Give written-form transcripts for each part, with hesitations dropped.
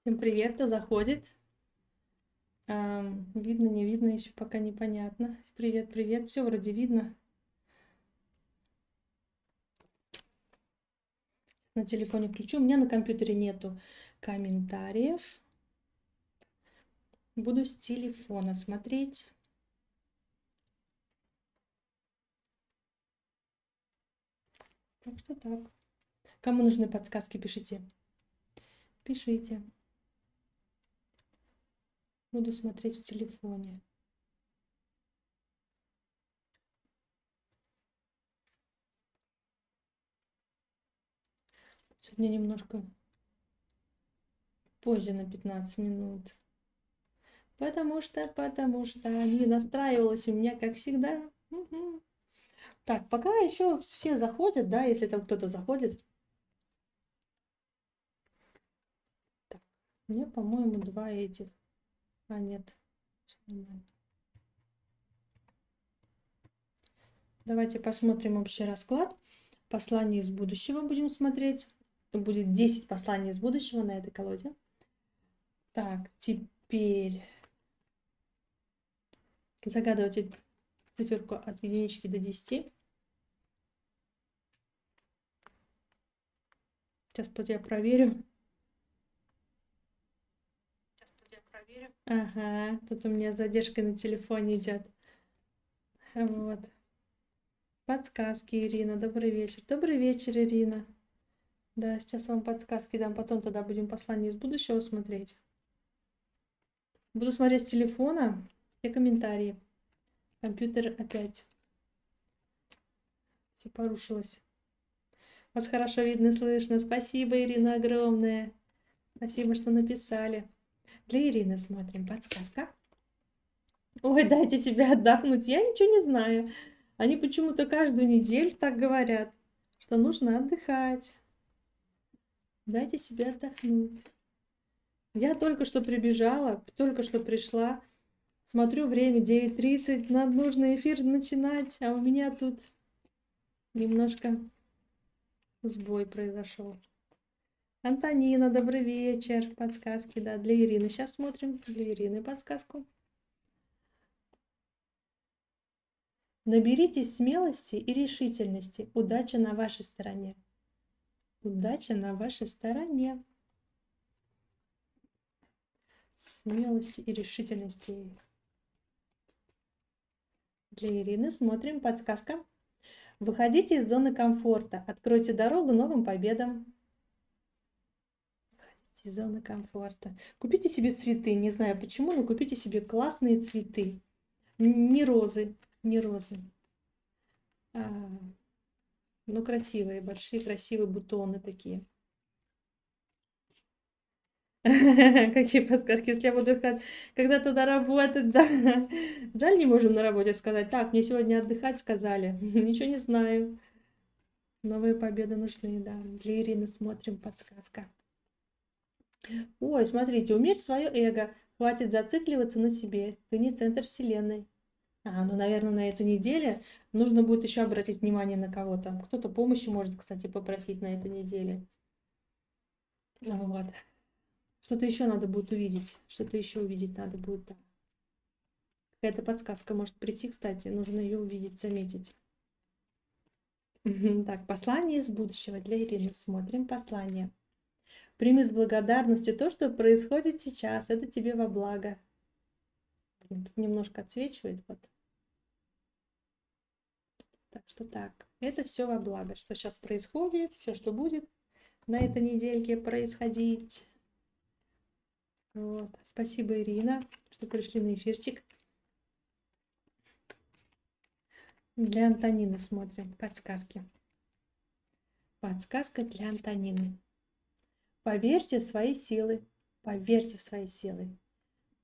Всем привет, кто заходит. Видно, не видно, еще пока непонятно. Привет, привет, все вроде видно. На телефоне включу. У меня на компьютере нету комментариев. Буду с телефона смотреть. Так что так. Кому нужны подсказки, пишите. Пишите. Буду смотреть в телефоне. Сегодня немножко позже на 15 минут. Потому что не настраивалась у меня, как всегда. Так, пока еще все заходят, да, если там кто-то заходит. Так, у меня, по-моему, два этих. А, нет. Всё нормально. Давайте посмотрим общий расклад. Послание из будущего будем смотреть. Будет 10 посланий из будущего на этой колоде. Так, теперь загадывайте циферку от единички до 10. Сейчас я проверю. Ага, тут у меня задержка на телефоне идет. Вот. Подсказки, Ирина. Добрый вечер. Добрый вечер, Ирина. Да, сейчас вам подсказки дам. Потом тогда будем послание из будущего смотреть. Буду смотреть с телефона все комментарии. Компьютер опять все порушилось. Вас хорошо видно, слышно. Спасибо, Ирина, огромное. Спасибо, что написали. Для Ирины смотрим. Подсказка. Ой, дайте себе отдохнуть. Я ничего не знаю. Они почему-то каждую неделю так говорят, что нужно отдыхать. Дайте себе отдохнуть. Я только что прибежала, только что пришла. Смотрю, время 9:30, надо нужно эфир начинать, а у меня тут немножко сбой произошел. Антонина, добрый вечер. Подсказки, да, для Ирины. Сейчас смотрим для Ирины подсказку. Наберитесь смелости и решительности. Удача на вашей стороне. Удача на вашей стороне. Смелости и решительности. Для Ирины смотрим подсказка. Выходите из зоны комфорта. Откройте дорогу новым победам. Выходите из зоны комфорта. Купите себе цветы. Не знаю почему, но купите себе классные цветы. Не розы. Не розы. Ну, красивые, большие, красивые бутоны такие. Какие подсказки, если я буду когда туда работать, да. Жаль, не можем на работе сказать. Так, мне сегодня отдыхать сказали. Ничего не знаю. Новые победы нужны, да. Для Ирины смотрим подсказка. Ой, смотрите, умерь свое эго. Хватит зацикливаться на себе. Ты не центр вселенной. Ну, наверное, на этой неделе нужно будет еще обратить внимание на кого-то. Кто-то помощи может, кстати, попросить на этой неделе. Вот. Что-то еще надо будет увидеть. Что-то еще увидеть надо будет. Да. Какая-то подсказка может прийти, кстати. Нужно ее увидеть, заметить. Так, послание из будущего для Ирины. Смотрим послание. Прими с благодарностью то, что происходит сейчас. Это тебе во благо. Блин, тут немножко отсвечивает. Вот. Так что так. Это все во благо. Что сейчас происходит, все, что будет на этой недельке происходить. Вот. Спасибо, Ирина, что пришли на эфирчик. Для Антонины смотрим подсказки. Подсказка для Антонины. Поверьте в свои силы. Поверьте в свои силы.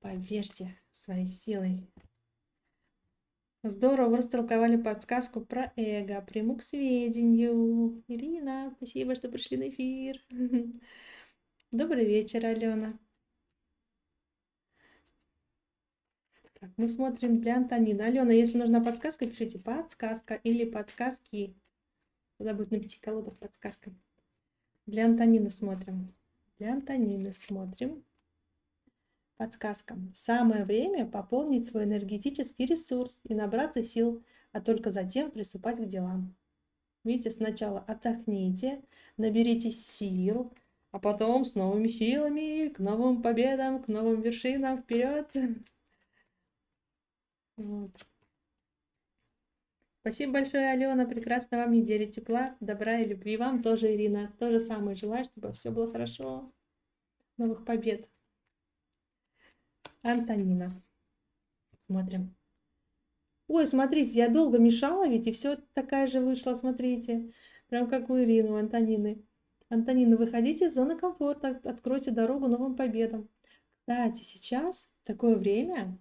Поверьте в свои силы. Здорово, вы растолковали подсказку про эго. Приму к сведению. Ирина, спасибо, что пришли на эфир. Добрый вечер, Алена. Так, мы смотрим для Антонины. Алена, если нужна подсказка, пишите подсказка или подсказки. Тогда будет на 5 колодах подсказка. Для Антонины смотрим. Для Антонины смотрим. Подсказка. Самое время пополнить свой энергетический ресурс и набраться сил, а только затем приступать к делам. Видите, сначала отдохните, наберитесь сил, а потом с новыми силами, к новым победам, к новым вершинам, вперед! Вот. Спасибо большое, Алена. Прекрасной вам недели тепла, добра и любви. Вам тоже, Ирина. То же самое желаю, чтобы все было хорошо. Новых побед. Антонина. Смотрим. Ой, смотрите, я долго мешала ведь, и все такая же вышла, смотрите. Прям как у Ирины, у Антонины. Антонина, выходите из зоны комфорта, откройте дорогу новым победам. Кстати, сейчас такое время,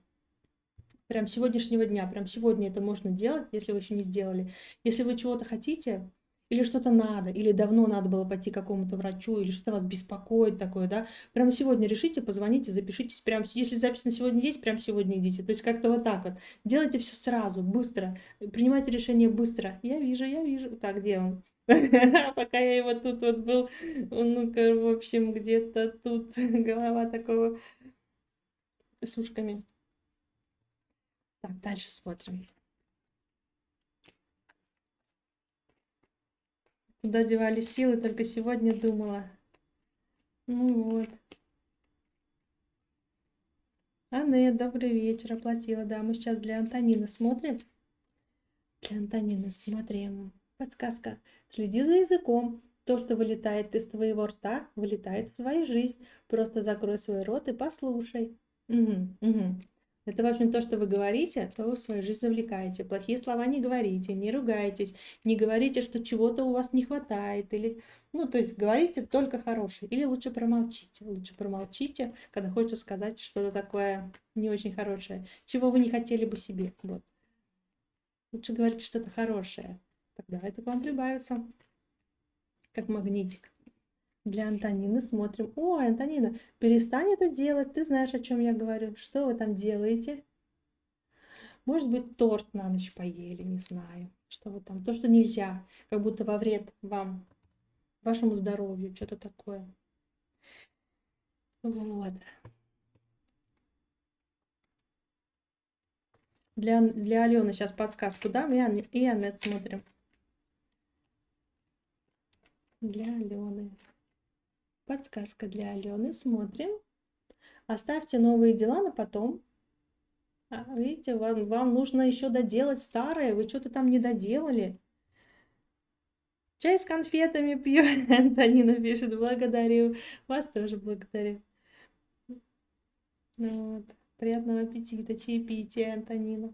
прям сегодняшнего дня, прям сегодня это можно делать, если вы еще не сделали. Если вы чего-то хотите, или что-то надо, или давно надо было пойти к какому-то врачу, или что-то вас беспокоит такое, да, прямо сегодня решите, позвоните, запишитесь, прям, если запись на сегодня есть, прям сегодня идите. То есть как-то вот так вот. Делайте все сразу, быстро, принимайте решение быстро. Я вижу. Так, где он? Пока я его тут вот был, ну-ка, в общем, где-то тут голова такого с ушками. Так, дальше смотрим. Куда девались силы, только сегодня думала. Ну вот. Анне, добрый вечер, оплатила. Да, мы сейчас для Антонины смотрим. Для Антонины смотрим. Подсказка. Следи за языком. То, что вылетает из твоего рта, вылетает в твою жизнь. Просто закрой свой рот и послушай. Угу. Это, в общем, то, что вы говорите, то вы в свою жизнь завлекаете. Плохие слова не говорите, не ругайтесь, не говорите, что чего-то у вас не хватает. Или, ну, то есть говорите только хорошее. Или лучше промолчите. Лучше промолчите, когда хочется сказать что-то такое не очень хорошее, чего вы не хотели бы себе. Вот. Лучше говорите что-то хорошее. Тогда это к вам прибавится, как магнитик. Для Антонины смотрим. Ой, Антонина, перестань это делать, ты знаешь, о чем я говорю. Что вы там делаете? Может быть, торт на ночь поели, не знаю. Что вы там, то, что нельзя, как будто во вред вам, вашему здоровью, что-то такое. Вот. Для Алены сейчас подсказку дам, и Аннет смотрим. Для Алены. Подсказка для Алены, смотрим. Оставьте новые дела на потом. Видите, вам нужно еще доделать старое, вы что-то там не доделали. Чай с конфетами пью, Антонина пишет, благодарю. Вас тоже благодарю. Вот. Приятного аппетита, чаепития, Антонина.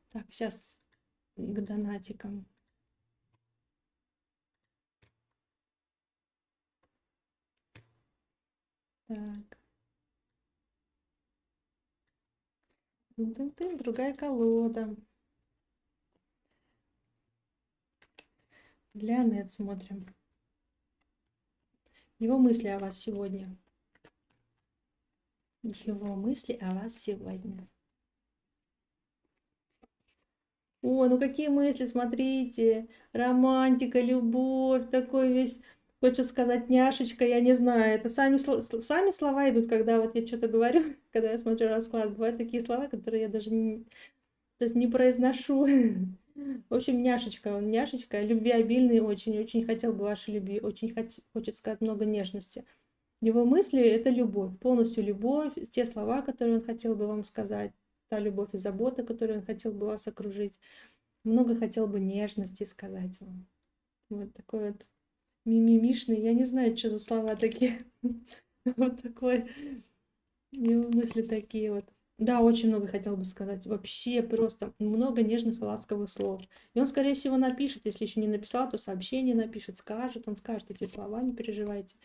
Так, сейчас к донатикам. Так. Другая колода. Для Аннет смотрим. Его мысли о вас сегодня. Его мысли о вас сегодня. О, ну какие мысли, смотрите. Романтика, любовь, такой весь, хочется сказать, няшечка, я не знаю. Это сами слова идут, когда вот я что-то говорю, когда я смотрю расклад. Бывают такие слова, которые я даже не произношу. В общем, няшечка, он няшечка, любвеобильный очень, очень хотел бы вашей любви, очень хочет сказать много нежности. Его мысли – это любовь, полностью любовь, те слова, которые он хотел бы вам сказать, та любовь и забота, которую он хотел бы вас окружить. Много хотел бы нежности сказать вам. Вот такой вот мимимишный, я не знаю, что за слова такие. Вот такой, его мысли такие вот. Да, очень много хотел бы сказать. Вообще просто много нежных и ласковых слов. И он, скорее всего, напишет. Если еще не написал, то сообщение напишет, скажет. Он скажет эти слова, не переживайте.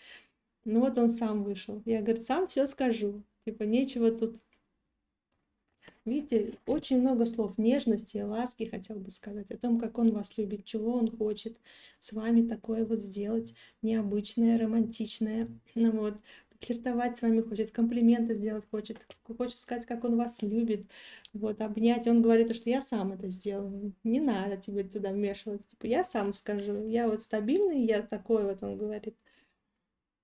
Ну вот он сам вышел. Я, говорит, сам все скажу. Типа нечего тут. Видите, очень много слов нежности, ласки хотел бы сказать. О том, как он вас любит, чего он хочет с вами такое вот сделать. Необычное, романтичное. Ну вот. Флиртовать с вами хочет, комплименты сделать хочет сказать, как он вас любит, вот, обнять. Он говорит, что я сам это сделаю, не надо тебе туда вмешиваться, типа, я сам скажу, я вот стабильный, я такой вот, он говорит.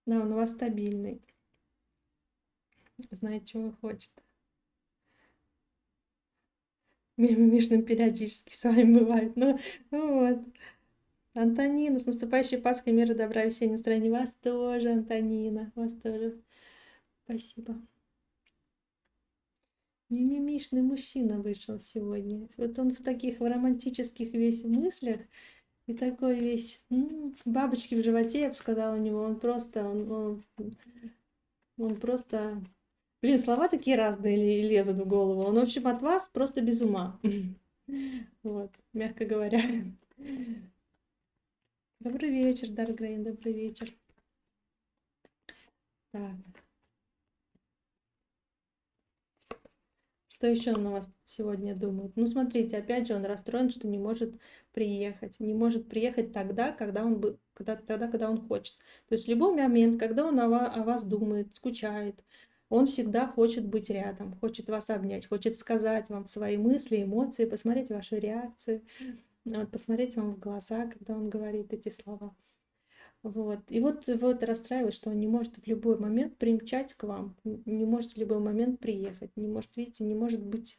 Да, он у вас стабильный. Знает, чего хочет. Мишным периодически с вами бывает. Ну, вот. Антонина, с наступающей Пасхой, мира, добра, весеннего настроения. Вас тоже, Антонина, вас тоже. Спасибо. Мимимишный мужчина вышел сегодня. Вот он в таких в романтических весь мыслях и такой весь бабочки в животе, я бы сказала, у него. Он просто, блин, слова такие разные лезут в голову. Он, в общем, от вас просто без ума. Вот, мягко говоря. Добрый вечер, Даргрейн, добрый вечер. Так. Что еще он у вас сегодня думает? Ну, смотрите, опять же, он расстроен, что не может приехать. Не может приехать тогда, когда он хочет. То есть в любой момент, когда он о вас думает, скучает, он всегда хочет быть рядом, хочет вас обнять, хочет сказать вам свои мысли, эмоции, посмотреть ваши реакции, вот, посмотреть вам в глаза, когда он говорит эти слова. Вот. И вот расстраивает, что он не может в любой момент примчать к вам, не может в любой момент приехать, не может, видите, не может быть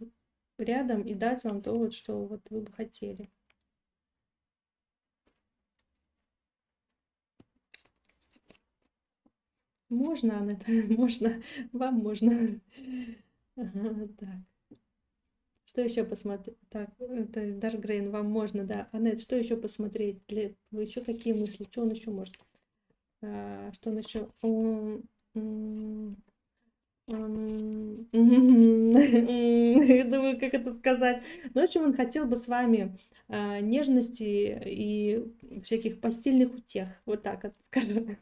рядом и дать вам то, вот, что вот вы бы хотели. Можно, Анна, можно, вам можно. Ага, так. Что еще посмотреть? Так, это Даргрейн, вам можно, да. Аннет, что еще посмотреть? Вы еще какие мысли? Что он еще может? Что он еще? Думаю, как это сказать. Ну, в общем, он хотел бы с вами нежности и всяких постельных утех. Вот так вот скажу.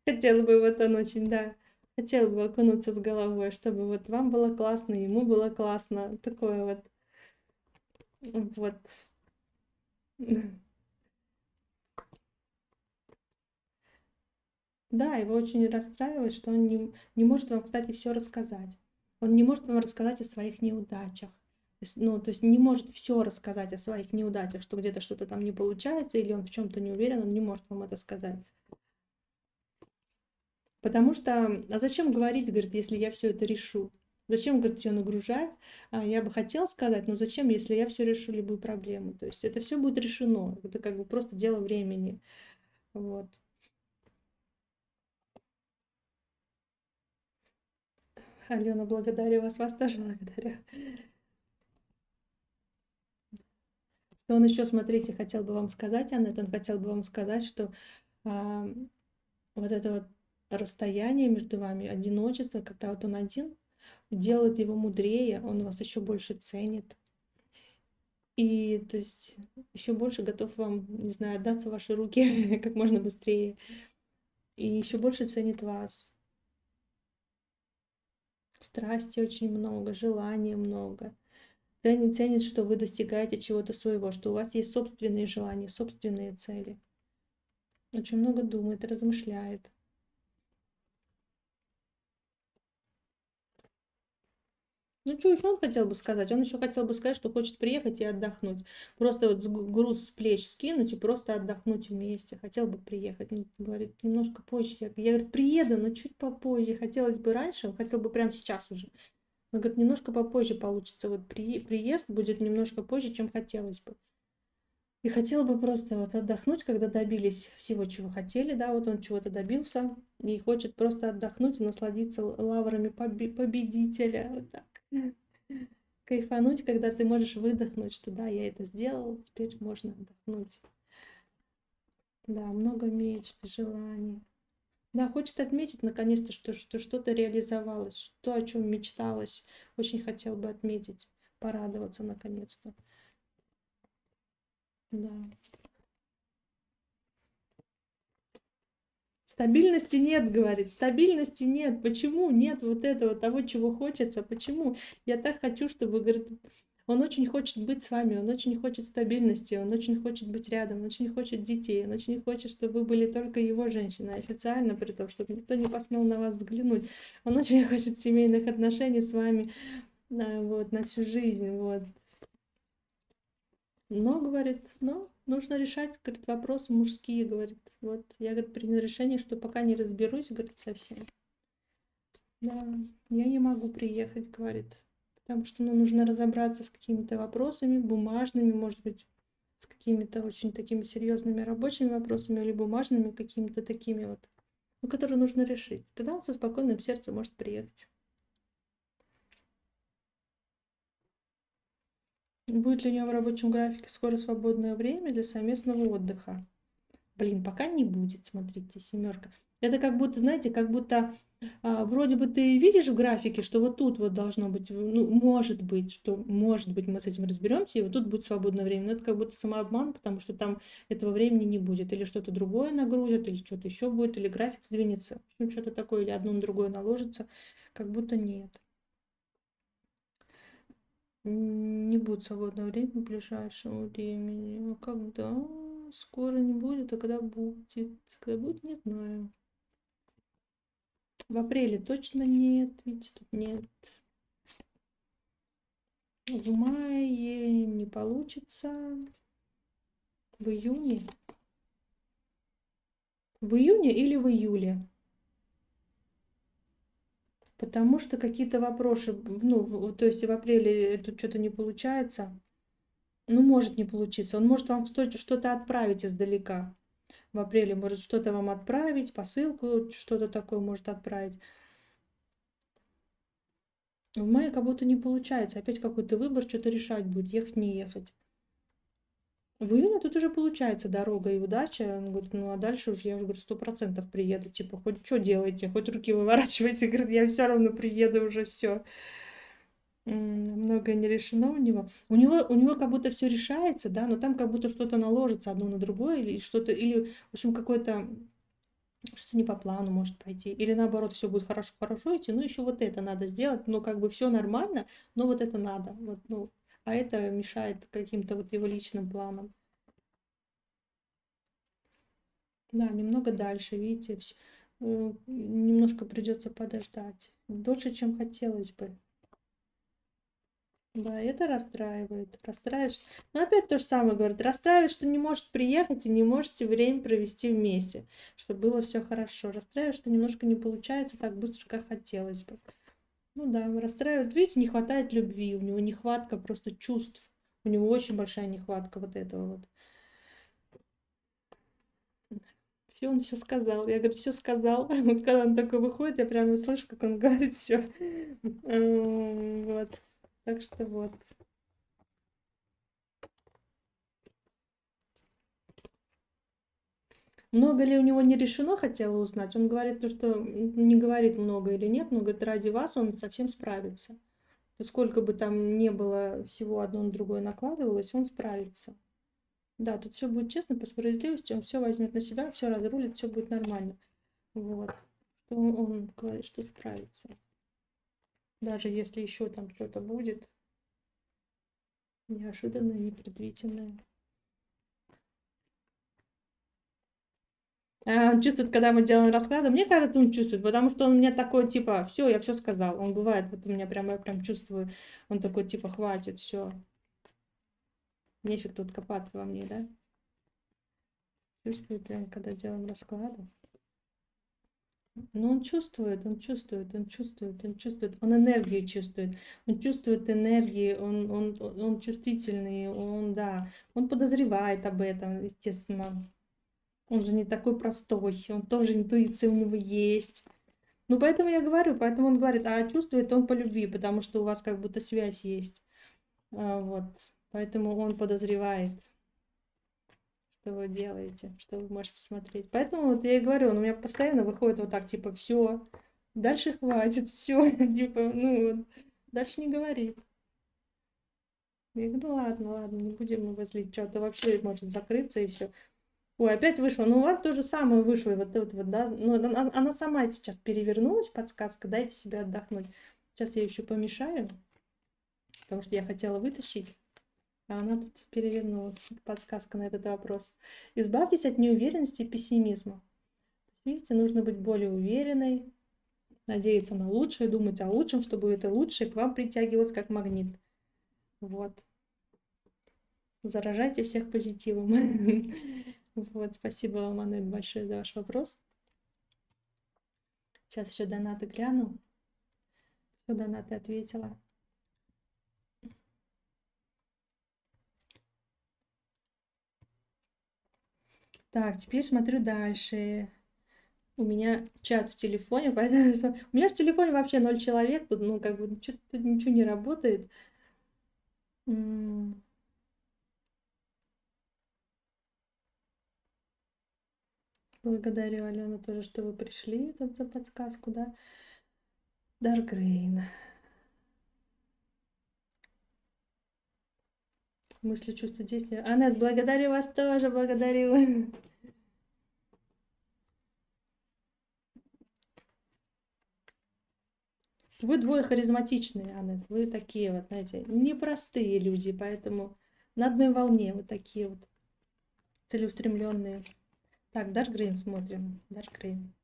Хотел бы вот он очень, да. Хотел бы окунуться с головой, чтобы вот вам было классно, ему было классно. Такое вот. Вот. Да, его очень расстраивает, что он не может вам, кстати, все рассказать. Он не может вам рассказать о своих неудачах. Ну, то есть не может все рассказать о своих неудачах, что где-то что-то там не получается, или он в чем-то не уверен, он не может вам это сказать. Потому что, а зачем говорить, говорит, если я все это решу? Зачем, говорит, ее нагружать? Я бы хотел сказать, но зачем, если я все решу любую проблему? То есть это все будет решено. Это как бы просто дело времени. Вот. Алена, благодарю вас, вас тоже благодарю. Что он еще, смотрите, хотел бы вам сказать, Аннет, он хотел бы вам сказать, что а, вот это вот расстояние между вами, одиночество, когда вот он один, делает его мудрее, он вас еще больше ценит. И, то есть, еще больше готов вам, не знаю, отдаться в ваши руки как можно быстрее. И еще больше ценит вас. Страсти очень много, желания много. Ценит, что вы достигаете чего-то своего, что у вас есть собственные желания, собственные цели. Очень много думает, размышляет. Ну, что еще он хотел бы сказать? Он еще хотел бы сказать, что хочет приехать и отдохнуть. Просто вот груз с плеч скинуть и просто отдохнуть вместе. Хотел бы приехать. Ну, говорит, немножко позже. Я говорит, приеду, но чуть попозже. Хотелось бы раньше, он хотел бы прямо сейчас уже. Он говорит, немножко попозже получится. Вот приезд будет немножко позже, чем хотелось бы. И хотел бы просто вот отдохнуть, когда добились всего, чего хотели, да, вот он чего-то добился, и хочет просто отдохнуть и насладиться лаврами победителя, вот так. Кайфануть, когда ты можешь выдохнуть, что да, я это сделал, теперь можно отдохнуть. Да, много мечт, желаний. Да, хочет отметить наконец-то, что что-то реализовалось, что о чем мечталось. Очень хотел бы отметить, порадоваться наконец-то. Да. Стабильности нет, говорит, стабильности нет. Почему нет вот этого, того, чего хочется? Почему? Я так хочу, чтобы, говорит, он очень хочет быть с вами, он очень хочет стабильности, он очень хочет быть рядом, он очень хочет детей, он очень хочет, чтобы вы были только его женщиной, официально, при том, чтобы никто не посмел на вас взглянуть. Он очень хочет семейных отношений с вами вот, на всю жизнь. Вот. Но, говорит, но нужно решать, говорит, вопросы мужские, говорит. Вот я, говорит, приняла решение, что пока не разберусь, говорит, совсем. Да, я не могу приехать, говорит, потому что, ну, нужно разобраться с какими-то вопросами бумажными, может быть, с какими-то очень такими серьезными рабочими вопросами или бумажными какими-то такими вот, ну, которые нужно решить. Тогда он со спокойным сердцем может приехать. Будет ли у него в рабочем графике скоро свободное время для совместного отдыха? Блин, пока не будет, смотрите, семерка. Это как будто, знаете, как будто вроде бы ты видишь в графике, что вот тут вот должно быть, ну, может быть, что, может быть, мы с этим разберемся, и вот тут будет свободное время. Но это как будто самообман, потому что там этого времени не будет. Или что-то другое нагрузят, или что-то еще будет, или график сдвинется. Ну, что-то такое, или одно на другое наложится. Как будто нет. Не будет свободного времени в ближайшем времени. А когда? Скоро не будет, а когда будет? Когда будет, не знаю. В апреле точно нет, видите, тут нет. В мае не получится. В июне? В июне или в июле? Потому что какие-то вопросы, ну, то есть в апреле тут что-то не получается. Ну, может не получиться. Он может вам что-то отправить издалека. В апреле может что-то вам отправить, посылку, что-то такое может отправить. В мае как будто не получается. Опять какой-то выбор, что-то решать будет, ехать, не ехать. В июне тут уже получается дорога и удача. Он говорит, ну а дальше уже я уже говорю, 100% приеду. Типа, хоть что делаете, хоть руки выворачивайте. Говорит, я все равно приеду уже, все. Многое не решено у него. У него как будто все решается, да, но там как будто что-то наложится одно на другое, или что-то, или, в общем, какое-то что-то не по плану может пойти. Или наоборот, все будет хорошо идти, ну еще вот это надо сделать, но как бы все нормально, но вот это надо. Вот, ну, а это мешает каким-то вот его личным планам. Да, немного дальше, видите, немножко придется подождать. Дольше, чем хотелось бы. Да, это расстраивает. Расстраивает. Но опять то же самое говорит. Расстраивает, что не может приехать и не можете время провести вместе, чтобы было все хорошо. Расстраивает, что немножко не получается так быстро, как хотелось бы. Ну да, расстраивает. Видите, не хватает любви, у него нехватка просто чувств. У него очень большая нехватка вот этого вот. Все, он все сказал. Я говорю, все сказал. Вот когда он такой выходит, я прямо слышу, как он говорит все. Вот. Так что вот. Много ли у него не решено, хотела узнать. Он говорит то, что не говорит много или нет, но говорит, ради вас он совсем справится. То сколько бы там не было всего одно на другое накладывалось, он справится. Да, тут все будет честно, по справедливости, он все возьмет на себя, все разрулит, все будет нормально. Вот. Что он говорит, что справится. Даже если еще там что-то будет неожиданное, непредвиденное. Он чувствует, когда мы делаем расклады. Мне кажется, он чувствует, потому что он мне такой, типа, все, я все сказал. Он бывает, вот у меня прям, я прям чувствую, он такой, типа, хватит, все. Нефиг тут копаться во мне, да? Чувствует он, когда делаем расклады. Но он чувствует, он чувствует, он чувствует, он чувствует, он энергию чувствует, он чувствует энергии, он чувствительный, он, да, он подозревает об этом, естественно. Он же не такой простой, он тоже интуиция у него есть. Ну, поэтому я говорю, поэтому он говорит, а чувствует он по любви, потому что у вас как будто связь есть. Вот. Поэтому он подозревает, что вы делаете, что вы можете смотреть. Поэтому вот я и говорю, он у меня постоянно выходит вот так, типа, все, дальше хватит, все, типа, ну, вот, дальше не говорит. Я говорю, ну ладно, ладно, не будем его злить, что-то вообще может закрыться и все. Ой, опять вышла. Ну, вот то же самое вышло. И вот это вот, да. Ну, она сама сейчас перевернулась, подсказка. Дайте себе отдохнуть. Сейчас я еще помешаю, потому что я хотела вытащить, а она тут перевернулась. Подсказка на этот вопрос. Избавьтесь от неуверенности и пессимизма. Видите, нужно быть более уверенной, надеяться на лучшее, думать о лучшем, чтобы это лучшее к вам притягивалось как магнит. Вот. Заражайте всех позитивом. Вот, спасибо вам, Анет, большое за ваш вопрос. Сейчас еще донаты гляну. Все, донаты ответила. Так, теперь смотрю дальше. У меня чат в телефоне, поэтому у меня в телефоне вообще 0 человек, тут, ну, как бы, тут ничего не работает. Благодарю, Алена, тоже, что вы пришли тут за подсказку, да. Даркрейн. Мысли, чувства, действия. Анет, благодарю вас тоже, благодарю. Вы двое харизматичные, Анет. Вы такие вот, знаете, непростые люди, поэтому на одной волне вот такие вот целеустремленные. Так, Даркрейн смотрим. Даркрейн.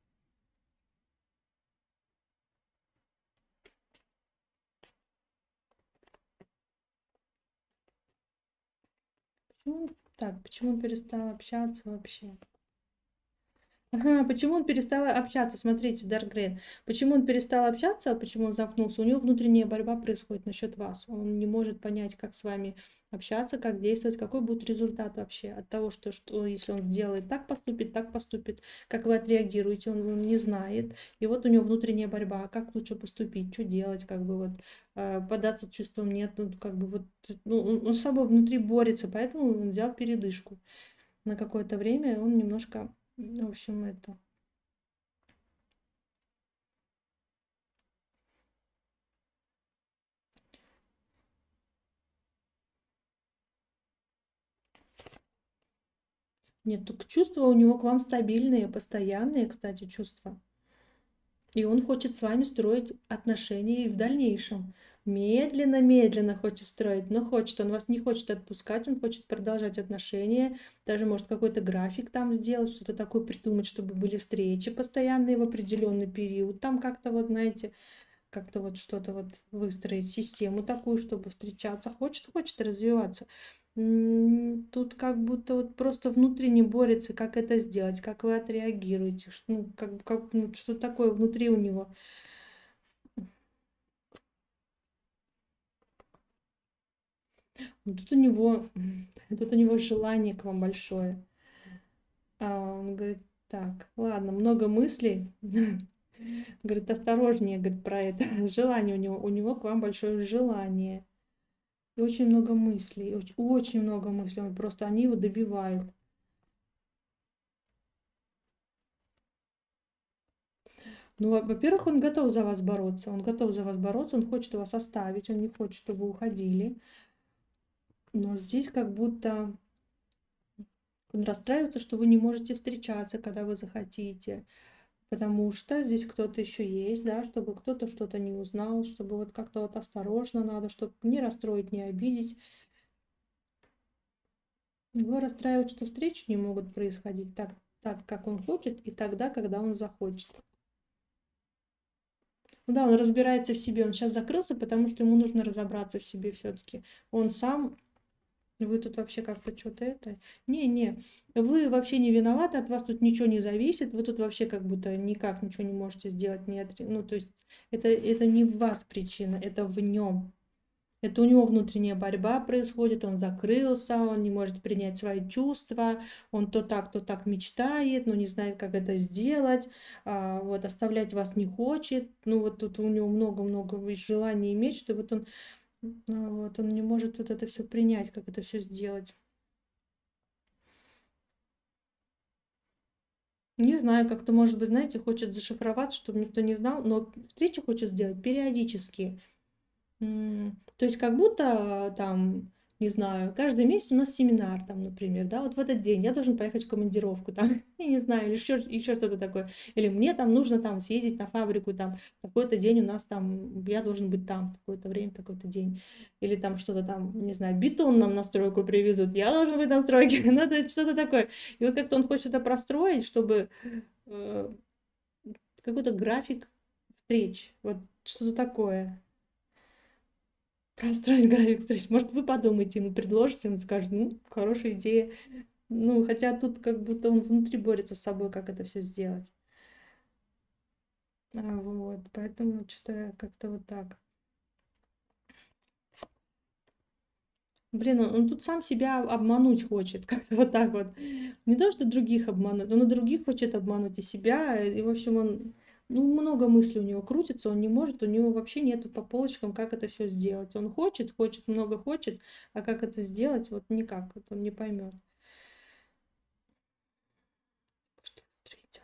Почему он перестал общаться вообще? Ага, почему он перестал общаться? Смотрите, Даркгрейн. Почему он перестал общаться, почему он замкнулся? У него внутренняя борьба происходит насчет вас. Он не может понять, как с вами общаться, как действовать, какой будет результат вообще от того, что если он сделает так поступит, как вы отреагируете, он не знает. И вот у него внутренняя борьба, как лучше поступить, что делать, как бы вот податься чувствам нет, ну, как бы вот, ну, он с собой внутри борется, поэтому он взял передышку. На какое-то время он немножко, в общем, это... Нет, только чувства у него к вам стабильные, постоянные, кстати, чувства. И он хочет с вами строить отношения и в дальнейшем. Медленно-медленно хочет строить, но хочет. Он вас не хочет отпускать, он хочет продолжать отношения. Даже может какой-то график там сделать, что-то такое придумать, чтобы были встречи постоянные в определенный период. Там как-то вот, знаете, как-то вот что-то вот выстроить, систему такую, чтобы встречаться. Хочет развиваться. Тут как будто вот просто внутренне борется, как это сделать, как вы отреагируете, ну, ну, что такое внутри у него. Ну, тут у него желание к вам большое. Он говорит, так, ладно, много мыслей. Говорит, осторожнее, говорит, про это. Желание у него к вам большое желание. И очень много мыслей, очень много мыслей. Просто они его добивают. Ну, во-первых, он готов за вас бороться. Он готов за вас бороться, он хочет вас оставить, он не хочет, чтобы вы уходили. Но здесь как будто он расстраивается, что вы не можете встречаться, когда вы захотите. Потому что здесь кто-то еще есть, да, чтобы кто-то что-то не узнал, чтобы вот как-то вот осторожно надо, чтобы не расстроить, не обидеть. Его расстраивает, что встречи не могут происходить так, как он хочет, и тогда, когда он захочет. Ну да, он разбирается в себе, он сейчас закрылся, потому что ему нужно разобраться в себе все-таки. Он сам, вы тут вообще как-то что-то это... Не, вы вообще не виноваты, от вас тут ничего не зависит, вы тут вообще как будто никак ничего не можете сделать, ну то есть это не в вас причина, это в нем. Это у него внутренняя борьба происходит, он закрылся, он не может принять свои чувства, он то так мечтает, но не знает, как это сделать, вот, оставлять вас не хочет. Ну вот тут у него много-много желаний и мечт, и вот он не может вот это все принять, как это все сделать. Не знаю, как-то, может быть, знаете, хочет зашифровать, чтобы никто не знал, но встречи хочет сделать периодически. То есть как будто там, не знаю, каждый месяц у нас семинар там, например, да, вот в этот день я должен поехать в командировку там, я не знаю, или еще что-то такое. Или мне там нужно там съездить на фабрику там, такой-то день у нас там, я должен быть там, такое-то время, такой-то день. Или там что-то там, не знаю, бетон нам на стройку привезут, я должен быть на стройке, ну, то есть что-то такое. И вот как-то он хочет это простроить, чтобы какой-то график встреч, вот что-то такое. простроить график встреч. Может, вы подумаете, ему предложите, он скажет, ну, хорошая идея. Ну, хотя тут как будто он внутри борется с собой, как это все сделать. Вот, поэтому что-то как-то вот так. Блин, он тут сам себя обмануть хочет, как-то вот так вот. Не то, что других обмануть, он и других хочет обмануть, и себя. И, в общем, он, ну, много мыслей у него крутится, он не может, у него вообще нету по полочкам, как это все сделать. Он хочет, много хочет, а как это сделать, вот никак, вот он не поймет. Что встретил?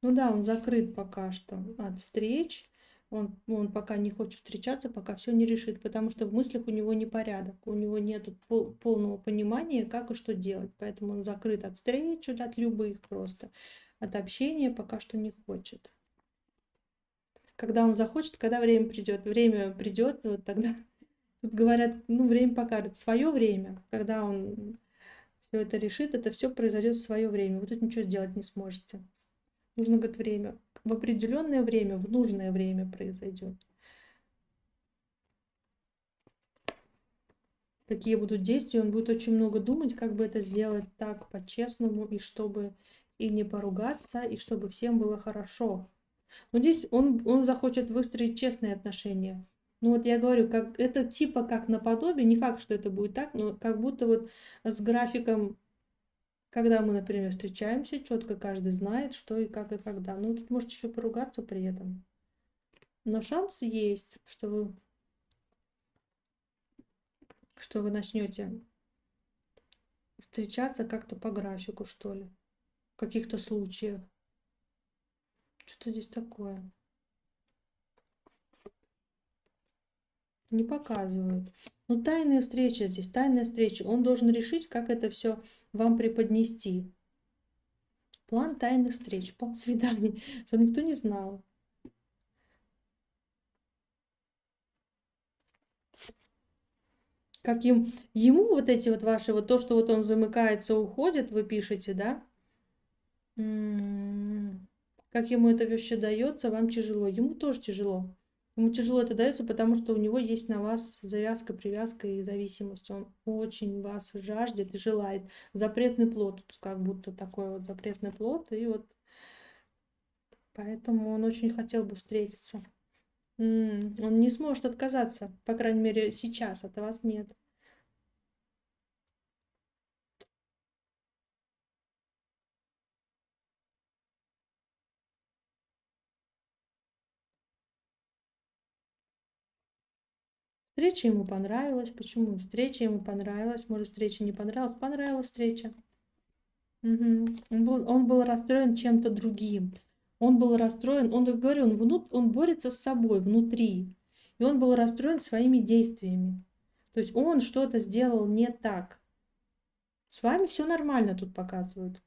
Ну да, он закрыт пока что от встреч. Он пока не хочет встречаться, пока все не решит, потому что в мыслях у него непорядок, у него нет полного понимания, как и что делать. Поэтому он закрыт от встреч, от любых просто. От общения пока что не хочет. Когда он захочет, когда время придет, вот тогда тут говорят, ну, время покажет свое время, когда он все это решит, это все произойдет в свое время. Вы тут ничего сделать не сможете. Нужно, говорит, время. В определенное время, в нужное время произойдет. Какие будут действия, он будет очень много думать, как бы это сделать так по-честному, и чтобы и не поругаться, и чтобы всем было хорошо. Но здесь он захочет выстроить честные отношения. Ну вот я говорю, как, это типа как наподобие, не факт, что это будет так, но как будто вот с графиком, когда мы, например, встречаемся, четко каждый знает, что и как и когда. Ну, тут может еще поругаться при этом. Но шанс есть, что вы начнете встречаться как-то по графику, что ли, в каких-то случаях. Что-то здесь такое. Не показывают. Ну, тайная встреча здесь, тайная встреча. Он должен решить, как это все вам преподнести. План тайных встреч, план свиданий, чтобы никто не знал. Как ему вот эти вот ваши, вот то, что вот он замыкается, уходит, вы пишете, да? Как ему это вообще дается, вам тяжело. Ему тоже тяжело. Ему тяжело это дается, потому что у него есть на вас завязка, привязка и зависимость. Он очень вас жаждет и желает. Запретный плод, тут как будто такой вот запретный плод. И вот поэтому он очень хотел бы встретиться. Он не сможет отказаться, по крайней мере, сейчас от вас нет. Встреча ему понравилась. Почему? Встреча ему понравилась. Может, встреча не понравилась? Понравилась встреча. Мгм. Он был расстроен чем-то другим. Он был расстроен, он, как говорю, он борется с собой внутри. И он был расстроен своими действиями. То есть он что-то сделал не так. С вами все нормально тут показывают.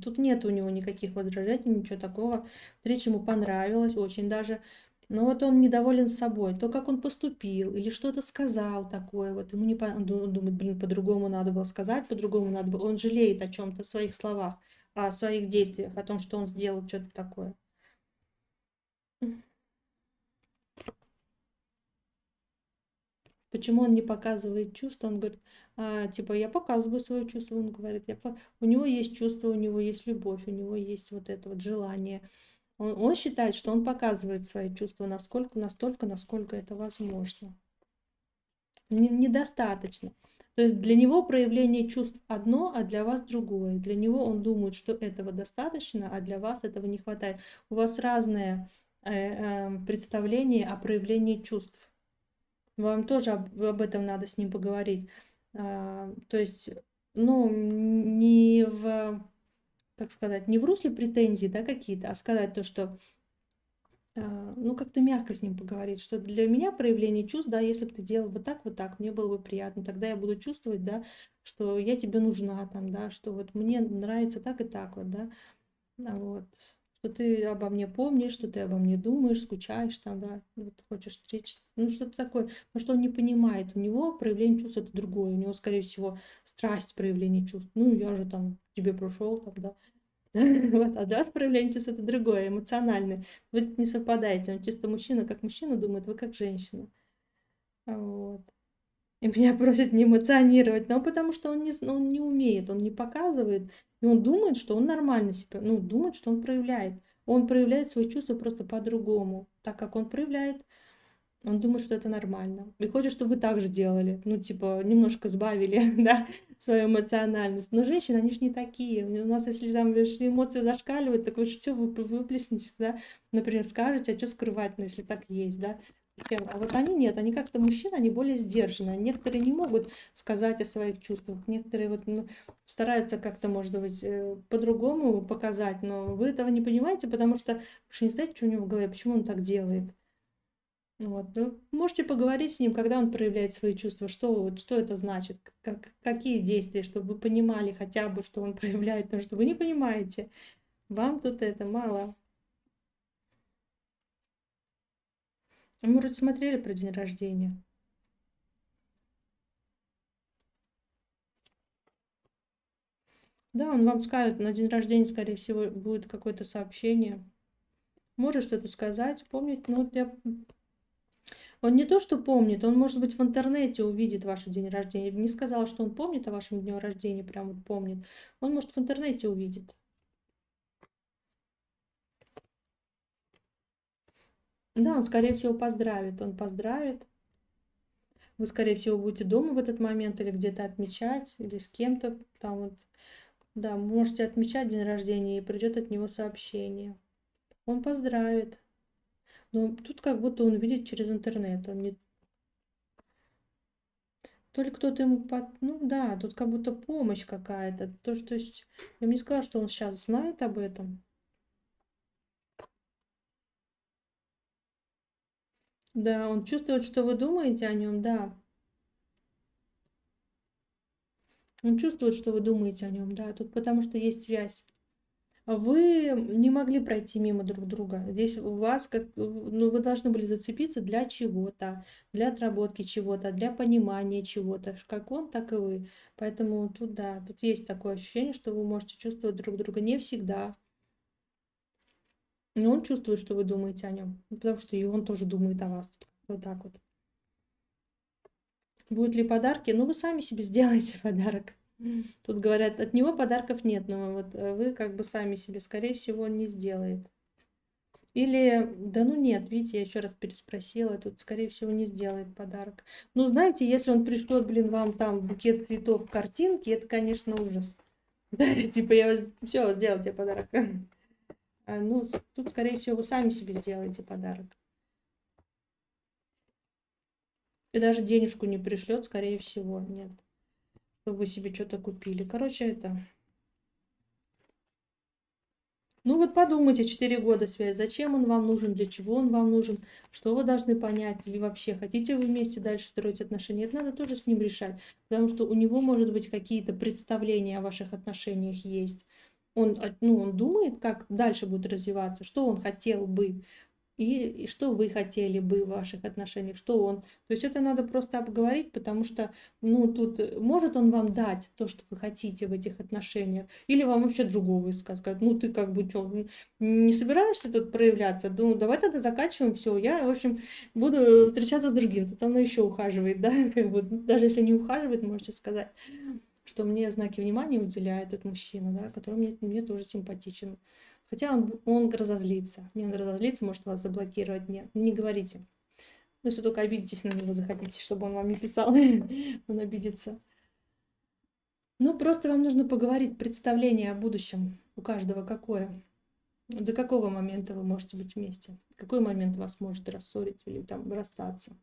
Тут нет у него никаких возражений, ничего такого. Встреча ему понравилась очень даже. Но вот он недоволен собой. То, как он поступил или что-то сказал такое. Вот ему не он думает, блин, по-другому надо было сказать, по-другому надо было. Он жалеет о чем-то, о своих словах, о своих действиях, о том, что он сделал что-то такое. Почему он не показывает чувства? Он говорит, типа, я показываю свои чувства. Он говорит, у него есть чувства, у него есть любовь, у него есть вот это вот желание. Он считает, что он показывает свои чувства настолько, насколько это возможно. Недостаточно. То есть для него проявление чувств одно, а для вас другое. Для него он думает, что этого достаточно, а для вас этого не хватает. У вас разное представление о проявлении чувств. Вам тоже об этом надо с ним поговорить. То есть, ну, не в, как сказать, не в русле претензий, да, какие-то, а сказать то, что ну, как-то мягко с ним поговорить, что для меня проявление чувств, да, если бы ты делал вот так, мне было бы приятно, тогда я буду чувствовать, да, что я тебе нужна, там, да, что вот мне нравится так и так вот, да, вот, что ты обо мне помнишь, что ты обо мне думаешь, скучаешь, там, да, вот хочешь встретиться, ну, что-то такое, потому что он не понимает, у него проявление чувств это другое, у него, скорее всего, страсть проявления чувств, ну, я же там к тебе пришел, там, да, Вот, а для вас проявление чувств это другое, эмоциональное. Вы не совпадаете. Он чисто мужчина как мужчина думает, вы как женщина. Вот. И меня просят не эмоционировать, но потому что он не умеет, он не показывает, и он думает, что он нормально себя, ну, думает, что он проявляет. Он проявляет свои чувства просто по-другому, так как он проявляет. Он думает, что это нормально. И хочет, чтобы вы так же делали. Ну, типа, немножко сбавили, да, свою эмоциональность. Но женщины, они же не такие. У нас, если там если эмоции зашкаливают, так вы же все выплеснете, да. Например, скажете, а что скрывать, ну, если так есть, да. А вот они нет, они как-то мужчины, они более сдержанные. Некоторые не могут сказать о своих чувствах, некоторые вот ну, стараются как-то, может быть, по-другому показать, но вы этого не понимаете, потому что вы же не знаете, что у него в голове, почему он так делает. Вот. Вы можете поговорить с ним, когда он проявляет свои чувства, что это значит, какие действия, чтобы вы понимали хотя бы, что он проявляет, потому что вы не понимаете. Вам тут это мало. А мы вроде смотрели про день рождения. Да, он вам скажет, на день рождения, скорее всего, будет какое-то сообщение. Может что-то сказать, помнить. Ну, вот он не то, что помнит, он, может быть, в интернете увидит ваш день рождения. Не сказала, что он помнит о вашем дне рождения, прям вот помнит. Он, может, в интернете увидит. Да, он, скорее всего, поздравит. Он поздравит. Вы, скорее всего, будете дома в этот момент или где-то отмечать, или с кем-то там вот. Да, можете отмечать день рождения, и придет от него сообщение. Он поздравит. Но тут как будто он видит через интернет. Он не... То ли кто-то ему... Ну да, тут как будто помощь какая-то. То, что есть... Я бы не сказала, что он сейчас знает об этом. Да, он чувствует, что вы думаете о нем, да. Он чувствует, что вы думаете о нем, да. Тут потому что есть связь. Вы не могли пройти мимо друг друга. Здесь у вас как, ну, вы должны были зацепиться для чего-то, для отработки чего-то, для понимания чего-то, как он, так и вы. Поэтому тут, да, тут есть такое ощущение, что вы можете чувствовать друг друга не всегда. Но он чувствует, что вы думаете о нем, потому что и он тоже думает о вас. Вот так вот. Будут ли подарки? Ну, вы сами себе сделаете подарок. Тут говорят, от него подарков нет, но вот вы как бы сами себе, скорее всего, он не сделает. Или, да ну нет, видите, я еще раз переспросила, тут, скорее всего, не сделает подарок. Ну, знаете, если он пришлет, блин, вам там букет цветов, картинки, это, конечно, ужас. Да, типа, я все, сделал тебе подарок. Ну, тут, скорее всего, вы сами себе сделаете подарок. И даже денежку не пришлет, скорее всего, нет. Чтобы вы себе что-то купили. Короче, это... Ну вот подумайте, 4 года связь, зачем он вам нужен, для чего он вам нужен, что вы должны понять, или вообще хотите вы вместе дальше строить отношения, это надо тоже с ним решать, потому что у него, может быть, какие-то представления о ваших отношениях есть. Он, ну, он думает, как дальше будет развиваться, что он хотел бы, и что вы хотели бы в ваших отношениях, что он. То есть это надо просто обговорить, потому что, ну, тут может он вам дать то, что вы хотите в этих отношениях, или вам вообще другого искать, сказать, ну, ты как бы что, не собираешься тут проявляться, ну, давай тогда заканчиваем все, я, в общем, буду встречаться с другим, тут она еще ухаживает, да, как бы, даже если не ухаживает, можете сказать, что мне знаки внимания уделяет этот мужчина, да, который мне тоже симпатичен. Хотя он разозлится. Не, он разозлится, может вас заблокировать. Нет, не говорите. Ну, если только обидитесь на него, захотите, чтобы он вам не писал, он обидится. Ну, просто вам нужно поговорить, представление о будущем у каждого какое. До какого момента вы можете быть вместе? Какой момент вас может рассорить или там расстаться?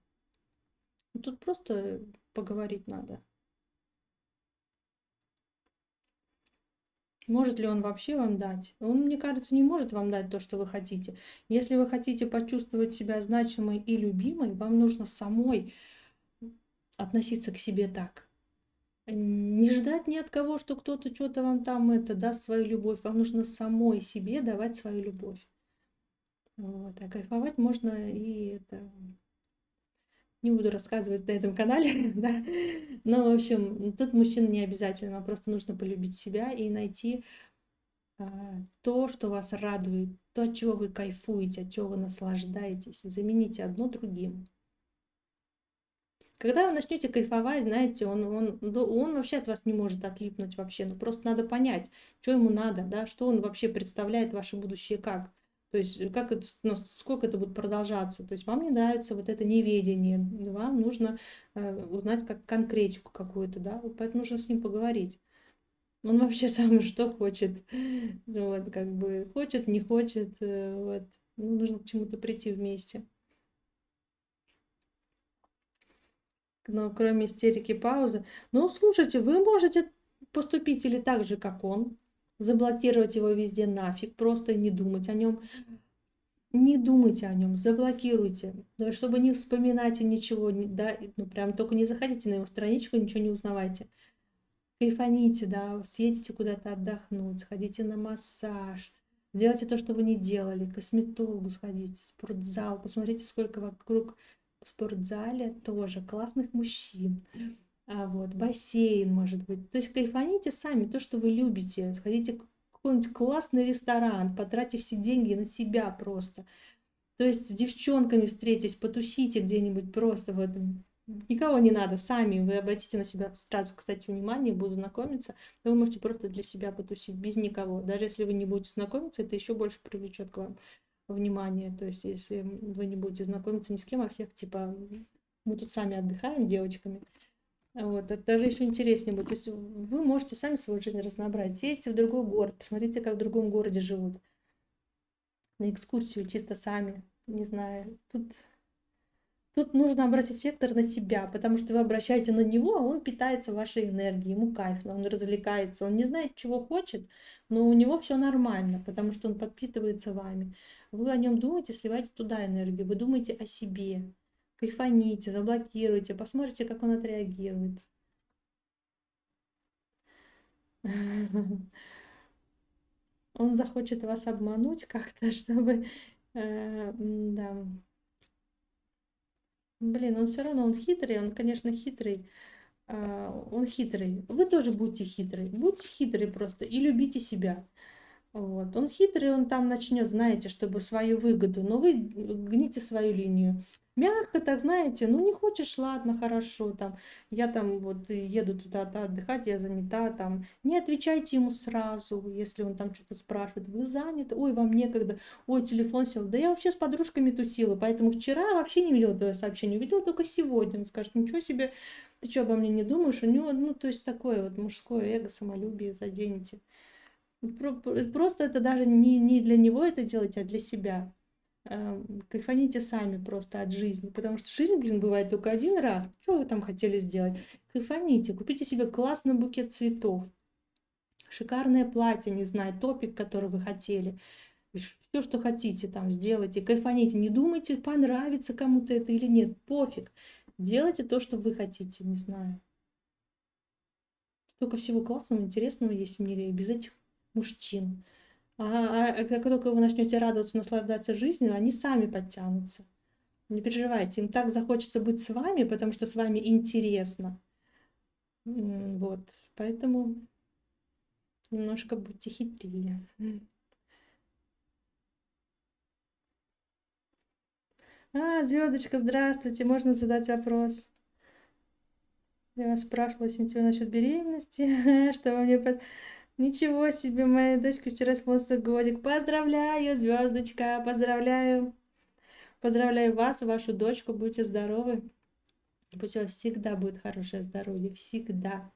Ну, тут просто поговорить надо. Может ли он вообще вам дать? Он, мне кажется, не может вам дать то, что вы хотите. Если вы хотите почувствовать себя значимой и любимой, вам нужно самой относиться к себе так. Не ждать ни от кого, что кто-то что-то вам там это даст свою любовь. Вам нужно самой себе давать свою любовь. Вот. А кайфовать можно и это... Не буду рассказывать на этом канале, да. Но, в общем, тут мужчина не обязательно, просто нужно полюбить себя и найти то, что вас радует, то, от чего вы кайфуете, от чего вы наслаждаетесь. Замените одно другим. Когда вы начнете кайфовать, знаете, он вообще от вас не может отлипнуть вообще. Ну, просто надо понять, что ему надо, да, что он вообще представляет ваше будущее как. То есть, как это, сколько это будет продолжаться. То есть, вам не нравится вот это неведение, вам нужно узнать как конкретику какую-то, да, поэтому нужно с ним поговорить. Он вообще сам что хочет, вот, как бы, хочет, не хочет, вот, ну, нужно к чему-то прийти вместе. Но кроме истерики, паузы. Ну, слушайте, вы можете поступить или так же, как он, заблокировать его везде нафиг, просто не думать о нем. Не думайте о нем, заблокируйте, чтобы не вспоминать и ничего, да, ну прям только не заходите на его страничку, ничего не узнавайте. Кайфаните, да, съедете куда-то отдохнуть, сходите на массаж, сделайте то, что вы не делали, к косметологу сходите, спортзал, посмотрите, сколько вокруг в спортзале тоже классных мужчин. Вот, бассейн, может быть. То есть кайфаните сами, то, что вы любите. Сходите в какой-нибудь классный ресторан, потратьте все деньги на себя просто. То есть с девчонками встретитесь, потусите где-нибудь просто вот. Никого не надо, сами вы обратите на себя сразу, кстати, внимание, будут знакомиться, то вы можете просто для себя потусить без никого. Даже если вы не будете знакомиться, это еще больше привлечет к вам внимание. То есть если вы не будете знакомиться ни с кем, а всех типа мы тут сами отдыхаем девочками. Вот, это даже еще интереснее будет. То есть вы можете сами свою жизнь разнообразить. Съедете в другой город, посмотрите, как в другом городе живут. На экскурсию чисто сами, не знаю. Тут нужно обратить вектор на себя, потому что вы обращаете на него, а он питается вашей энергией, ему кайфно, он развлекается, он не знает, чего хочет, но у него все нормально, потому что он подпитывается вами. Вы о нем думаете, сливаете туда энергию, вы думаете о себе, кайфаните, заблокируйте, посмотрите, как он отреагирует. Он захочет вас обмануть как-то, чтобы... Да. Блин, он все равно, он хитрый, он, конечно, хитрый. Он хитрый. Вы тоже будьте хитрый. Будьте хитрый просто и любите себя. Вот. Он хитрый, он там начнет, знаете, чтобы свою выгоду, но вы гните свою линию. Мягко так, знаете, ну не хочешь, ладно, хорошо, там, я там вот еду туда отдыхать, я занята, там, не отвечайте ему сразу, если он там что-то спрашивает, вы заняты, ой, вам некогда, ой, телефон сел, да я вообще с подружками тусила, поэтому вчера вообще не видела твое сообщение, увидела только сегодня, он скажет, ничего себе, ты что, обо мне не думаешь, у него, ну, то есть такое вот мужское эго, самолюбие заденете. Просто это даже не для него это делать, а для себя. Кайфаните сами просто от жизни, потому что жизнь, блин, бывает только один раз. Что вы там хотели сделать? Кайфаните, купите себе классный букет цветов, шикарное платье, не знаю, топик, который вы хотели. Все, что хотите там сделайте, кайфаните. Не думайте, понравится кому-то это или нет, пофиг. Делайте то, что вы хотите, не знаю. Столько всего классного, интересного есть в мире, и без этих мужчин. Как только вы начнете радоваться, наслаждаться жизнью, они сами подтянутся. Не переживайте, им так захочется быть с вами, потому что с вами интересно. Вот, поэтому немножко будьте хитрее. Звездочка, здравствуйте, можно задать вопрос? Я вас спрашивала сентября насчет беременности, что вы мне... Ничего себе, моя дочка вчера исполнился годик. Поздравляю, звездочка, поздравляю. Поздравляю вас и вашу дочку, будьте здоровы. Пусть у вас всегда будет хорошее здоровье, всегда.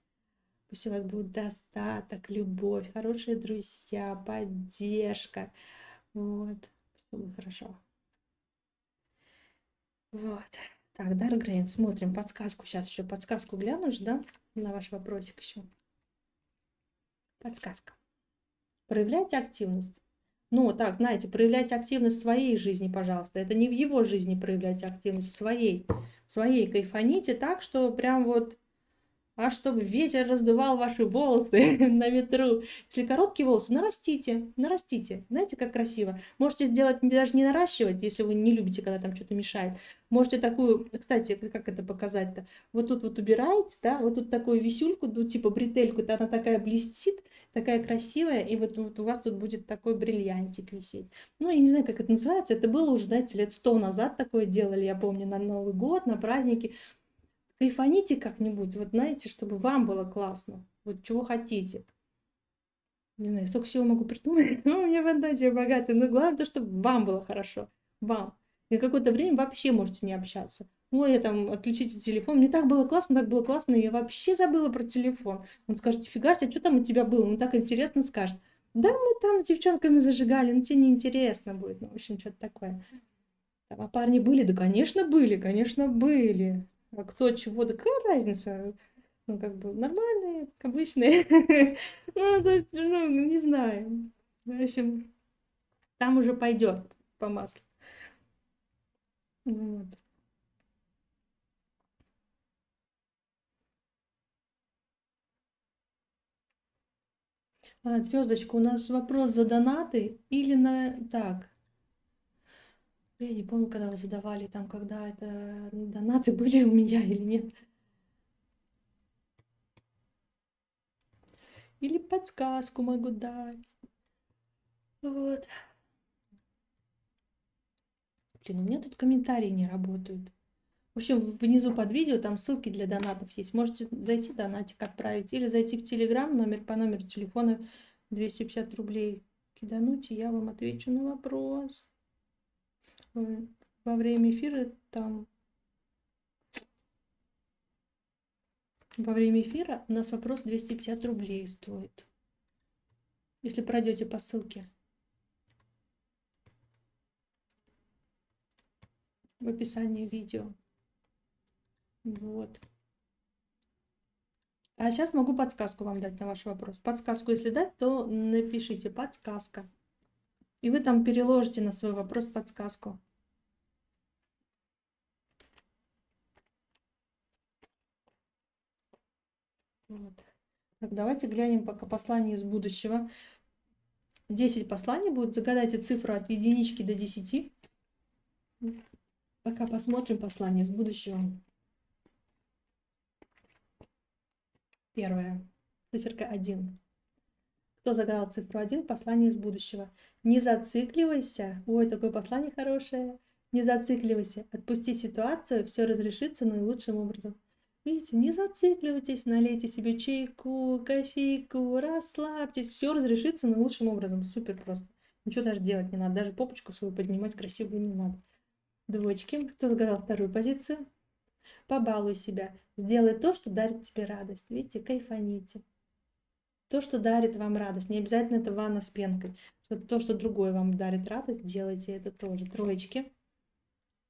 Пусть у вас будет достаток, любовь, хорошие друзья, поддержка. Вот, все будет хорошо. Вот. Так, Даргрейн, смотрим подсказку. Сейчас еще подсказку глянешь, да? На ваш вопросик еще. Подсказка. Проявляйте активность. Ну, так, знаете, проявляйте активность в своей жизни, пожалуйста. Это не в его жизни проявляйте активность, в своей. В своей кайфаните так, что прям вот а чтобы ветер раздувал ваши волосы на ветру. Если короткие волосы, нарастите, нарастите. Знаете, как красиво. Можете сделать, даже не наращивать, если вы не любите, когда там что-то мешает. Можете такую, кстати, как это показать-то? Вот тут вот убираете, да, вот тут такую висюльку, ну, типа бретельку, она такая блестит, такая красивая, и вот у вас тут будет такой бриллиантик висеть. Ну, я не знаю, как это называется, это было уже, знаете, лет 100 назад такое делали, я помню, на Новый год, на праздники. Кайфаните как-нибудь, вот знаете, чтобы вам было классно, вот чего хотите. Не знаю, сколько всего могу придумать, но у меня фантазия богатая, но главное то, чтобы вам было хорошо, вам. И какое-то время вообще можете не общаться. Ой, я там, отключите телефон, мне так было классно, и я вообще забыла про телефон. Он скажет, фига себе, что там у тебя было? Он так интересно скажет. Да, мы там с девчонками зажигали, но тебе неинтересно будет. Ну, в общем, что-то такое. Там, а парни были? Да, конечно, были, конечно, были. А кто чего, да какая разница? Ну, как бы нормальные, обычные. Ну, то есть, ну, не знаю. В общем, там уже пойдет по маслу. Вот. А, звездочка, у нас вопрос за донаты или на... Так, я не помню, когда вы задавали, там, когда это донаты были у меня или нет. Или подсказку могу дать. Вот. Блин, у меня тут комментарии не работают. В общем, внизу под видео там ссылки для донатов есть. Можете зайти, донатик отправить. Или зайти в Телеграм, номер по номеру телефона 250 рублей кидануть, и я вам отвечу на вопрос. Во время эфира там... Во время эфира у нас вопрос 250 рублей стоит. Если пройдете по ссылке в описании видео. Вот. А сейчас могу подсказку вам дать на ваш вопрос. Подсказку, если дать, то напишите «подсказка». И вы там переложите на свой вопрос подсказку. Вот. Так, давайте глянем пока послание из будущего. 10 посланий будет. Загадайте цифру от единички до 10. Пока посмотрим послание из будущего. Первое. Циферка 1. Кто загадал цифру 1? Послание из будущего. Не зацикливайся. Ой, такое послание хорошее. Не зацикливайся. Отпусти ситуацию, все разрешится наилучшим образом. Видите, не зацикливайтесь, налейте себе чайку, кофейку, расслабьтесь. Все разрешится наилучшим образом. Супер просто. Ничего даже делать не надо. Даже попочку свою поднимать красивую не надо. Двоечки. Кто загадал вторую позицию? Побалуй себя. Сделай то, что дарит тебе радость. Видите, кайфаните. То, что дарит вам радость. Не обязательно это ванна с пенкой. То, что другое вам дарит радость, делайте это тоже. Троечки.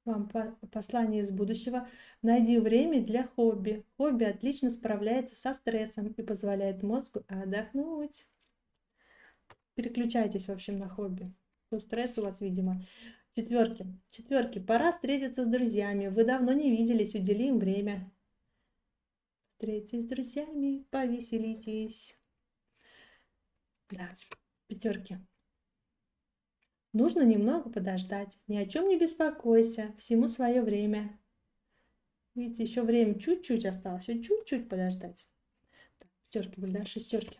Вам послание из будущего. Найди время для хобби. Хобби отлично справляется со стрессом и позволяет мозгу отдохнуть. Переключайтесь, в общем, на хобби. То стресс у вас, видимо. Четверки. Четверки. Пора встретиться с друзьями. Вы давно не виделись, удели им время. Встретитесь с друзьями, повеселитесь. Да, пятерки. Нужно немного подождать. Ни о чем не беспокойся. Всему свое время. Видите, еще время чуть-чуть осталось. Еще чуть-чуть подождать. Так, пятерки были, да? Шестерки.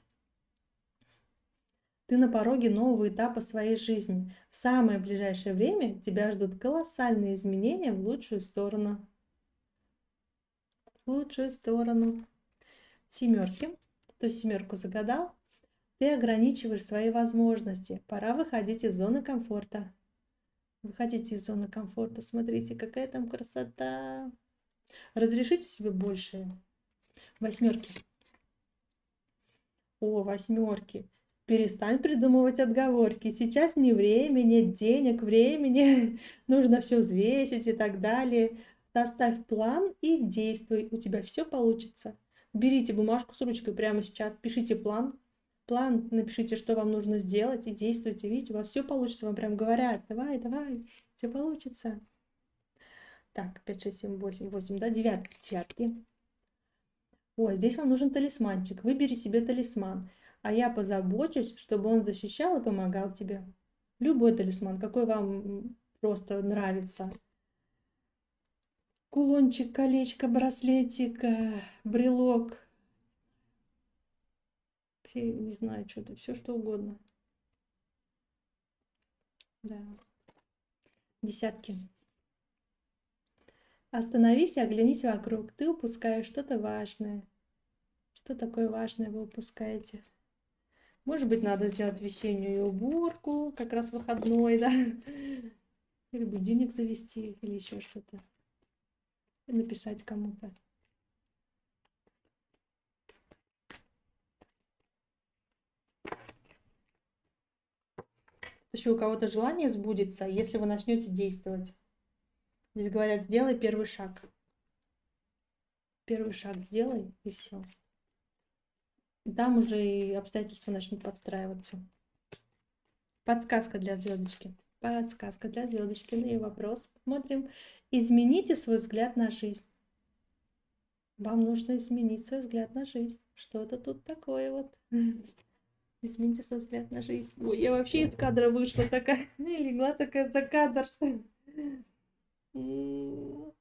Ты на пороге нового этапа своей жизни. В самое ближайшее время тебя ждут колоссальные изменения в лучшую сторону. В лучшую сторону. Семерки. Кто семерку загадал? Ты ограничиваешь свои возможности. Пора выходить из зоны комфорта. Выходите из зоны комфорта. Смотрите, какая там красота. Разрешите себе большее. Восьмерки. О, восьмерки. Перестань придумывать отговорки. Сейчас не время, нет денег, времени. Нужно все взвесить и так далее. Составь план и действуй. У тебя все получится. Берите бумажку с ручкой прямо сейчас. Пишите план. План, напишите, что вам нужно сделать, и действуйте. Видите, у вас все получится. Вам прям говорят, давай, давай, все получится. Так, 5, 6, 7, 8, 8, да, девятки, девятки. Ой, здесь вам нужен талисманчик. Выбери себе талисман. А я позабочусь, чтобы он защищал и помогал тебе. Любой талисман, какой вам просто нравится. Кулончик, колечко, браслетик, брелок. Все, не знаю, что-то, все что угодно. Да. Десятки. Остановись и оглянись вокруг. Ты упускаешь что-то важное. Что такое важное вы упускаете? Может быть, надо сделать весеннюю уборку, как раз выходной, да? Или будильник завести, или еще что-то. И написать кому-то. Еще у кого-то желание сбудется, если вы начнете действовать. Здесь говорят, сделай первый шаг. Первый шаг сделай, и все. Там уже и обстоятельства начнут подстраиваться. Подсказка для звездочки. Подсказка для звездочки. На ее вопрос. Смотрим. Измените свой взгляд на жизнь. Вам нужно изменить свой взгляд на жизнь. Что-то тут такое вот. Измените свой взгляд на жизнь. Ой, я вообще из кадра вышла такая. Легла такая за кадр. Ой.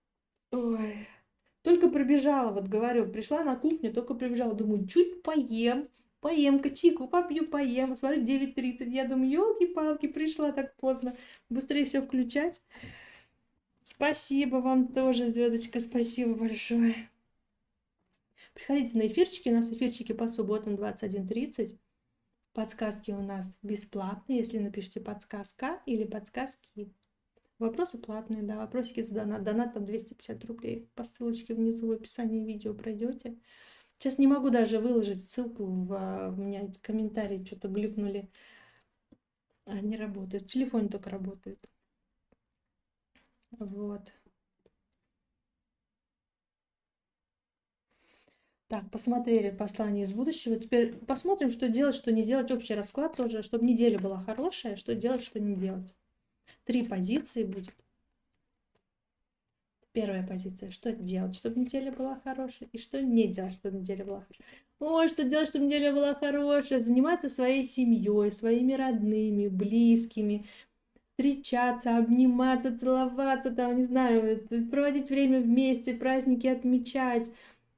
Только прибежала, вот говорю, пришла на кухню, только прибежала, думаю, чуть поем, поем-ка, чайку попью, поем. Смотрю, 9:30, я думаю, елки-палки, пришла так поздно, быстрее все включать. Спасибо вам тоже, звездочка, спасибо большое. Приходите на эфирчики, у нас эфирчики по субботам 21:30. Подсказки у нас бесплатные, если напишите подсказка или подсказки. Вопросы платные, да, вопросики за донат. Донат там 250 рублей. По ссылочке внизу в описании видео пройдете. Сейчас не могу даже выложить ссылку, у меня комментарии что-то глюкнули. Не работает. В телефоне только работает. Вот. Так, посмотрели послание из будущего. Теперь посмотрим, что делать, что не делать. Общий расклад тоже, чтобы неделя была хорошая. Что делать, что не делать. 3 позиции будет. Первая позиция. Что делать, чтобы неделя была хорошая, и что не делать, чтобы неделя была хорошая. Ой, что делать, чтобы неделя была хорошая. Заниматься своей семьей, своими родными, близкими. Встречаться, обниматься, целоваться, там, не знаю, проводить время вместе, праздники отмечать.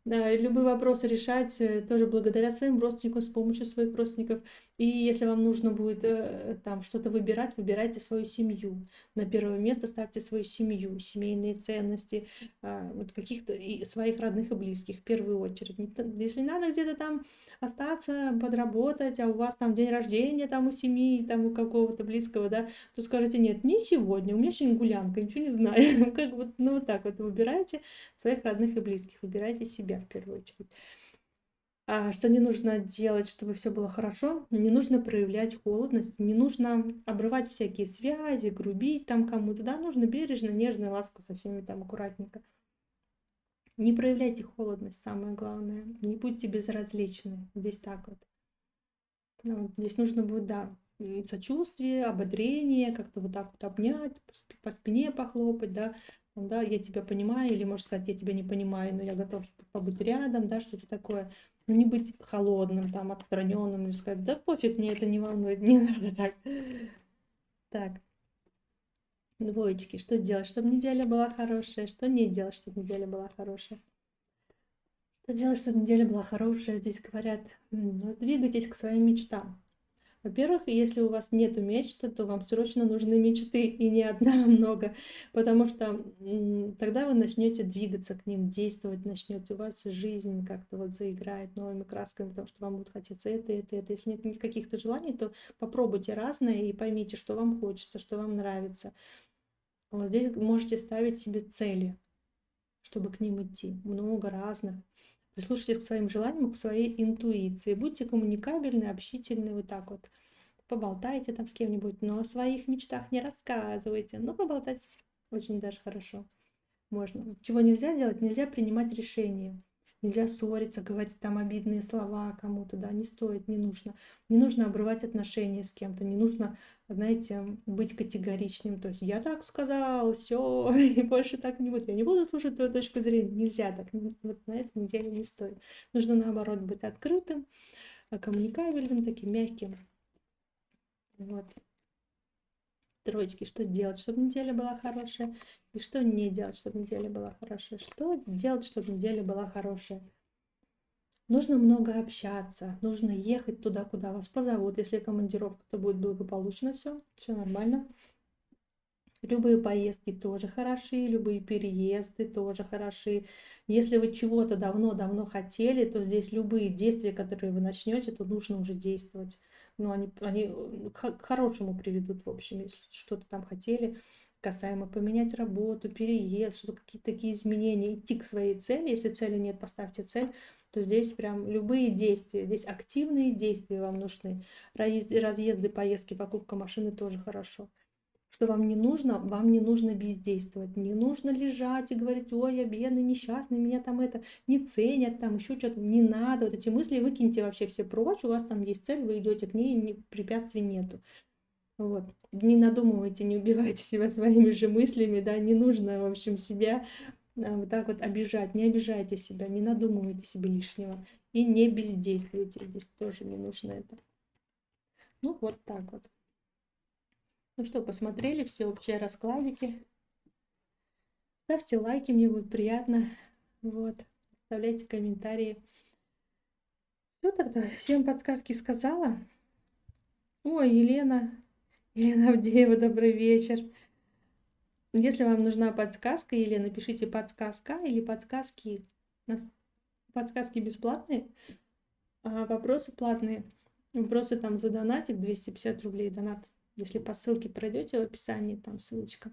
Любые вопросы решать тоже благодаря своим родственникам, с помощью своих родственников. И если вам нужно будет там что-то выбирать, выбирайте свою семью. На первое место ставьте свою семью, семейные ценности, вот каких-то и своих родных и близких в первую очередь. Если надо где-то там остаться, подработать, а у вас там день рождения там у семьи, там у какого-то близкого, да, то скажите, нет, не сегодня, у меня сегодня гулянка, ничего не знаю. Как вот, ну вот так вот выбирайте своих родных и близких, выбирайте себя в первую очередь. Что не нужно делать, чтобы все было хорошо? Не нужно проявлять холодность, не нужно обрывать всякие связи, грубить там кому-то, да, нужно бережно, нежно, ласку со всеми там аккуратненько. Не проявляйте холодность, самое главное. Не будьте безразличны. Здесь так вот. Ну, здесь нужно будет, да, сочувствие, ободрение, как-то вот так вот обнять, по спине похлопать, да, да, я тебя понимаю, или, можно сказать, я тебя не понимаю, но я готов побыть рядом, да, что-то такое. Но не быть холодным, там, отстраненным, или сказать, да пофиг, мне это не волнует, не надо так. Так, двоечки, что делать, чтобы неделя была хорошая, что не делать, чтобы неделя была хорошая. Что делать, чтобы неделя была хорошая? Здесь говорят, двигайтесь к своим мечтам. Во-первых, если у вас нет мечты, то вам срочно нужны мечты, и не одна, а много, потому что тогда вы начнете двигаться к ним, действовать начнете, у вас жизнь как-то вот заиграет новыми красками, потому что вам будет хотеться это, это, это. Если нет никаких-то желаний, то попробуйте разное и поймите, что вам хочется, что вам нравится. Вот здесь можете ставить себе цели, чтобы к ним идти, много разных. Прислушайтесь к своим желаниям, к своей интуиции. Будьте коммуникабельны, общительны, вот так вот. Поболтайте там с кем-нибудь, но о своих мечтах не рассказывайте. Но поболтать очень даже хорошо. Можно. Чего нельзя делать? Нельзя принимать решения. нельзя ссориться, говорить там обидные слова кому-то, да, не стоит, не нужно. Не нужно обрывать отношения с кем-то, не нужно, знаете, быть категоричным. То есть я так сказал, все, и больше так не будет. Я не буду слушать твою точку зрения. Нельзя так. Вот на этой неделе не стоит. Нужно, наоборот, быть открытым, коммуникабельным, таким мягким. Вот. Троечки, что делать, чтобы неделя была хорошая, и что не делать, чтобы неделя была хорошая. Что делать, чтобы неделя была хорошая. Нужно много общаться, нужно ехать туда, куда вас позовут. Если командировка, то будет благополучно все нормально. Любые поездки тоже хороши, любые переезды тоже хороши. Если вы чего-то давно-давно хотели, то здесь любые действия, которые вы начнете, то нужно уже действовать. Но они к хорошему приведут, в общем, если что-то там хотели, касаемо поменять работу, переезд, что-то какие-то такие изменения, идти к своей цели. Если цели нет, поставьте цель, то здесь прям любые действия, здесь активные действия вам нужны. Разъезды, поездки, покупка машины тоже хорошо. Что вам не нужно бездействовать, не нужно лежать и говорить, ой, я бедный, несчастный, меня там это не ценят, там еще что-то, не надо, вот эти мысли выкиньте вообще все прочь, у вас там есть цель, вы идете к ней, препятствий нету. Вот. Не надумывайте, не убивайте себя своими же мыслями, да, не нужно, в общем, себя вот так вот обижать, не обижайте себя, не надумывайте себе лишнего и не бездействуйте, здесь тоже не нужно это. Ну, вот так вот. Ну что, посмотрели все общие раскладики. Ставьте лайки, мне будет приятно. Вот. Оставляйте комментарии. Все тогда, всем подсказки сказала. Ой, Елена Авдеева, добрый вечер. Если вам нужна подсказка, Елена, пишите подсказка или подсказки. У нас подсказки бесплатные, а вопросы платные. Вопросы там за донатик, 250 рублей донат. Если по ссылке пройдете в описании, там ссылочка.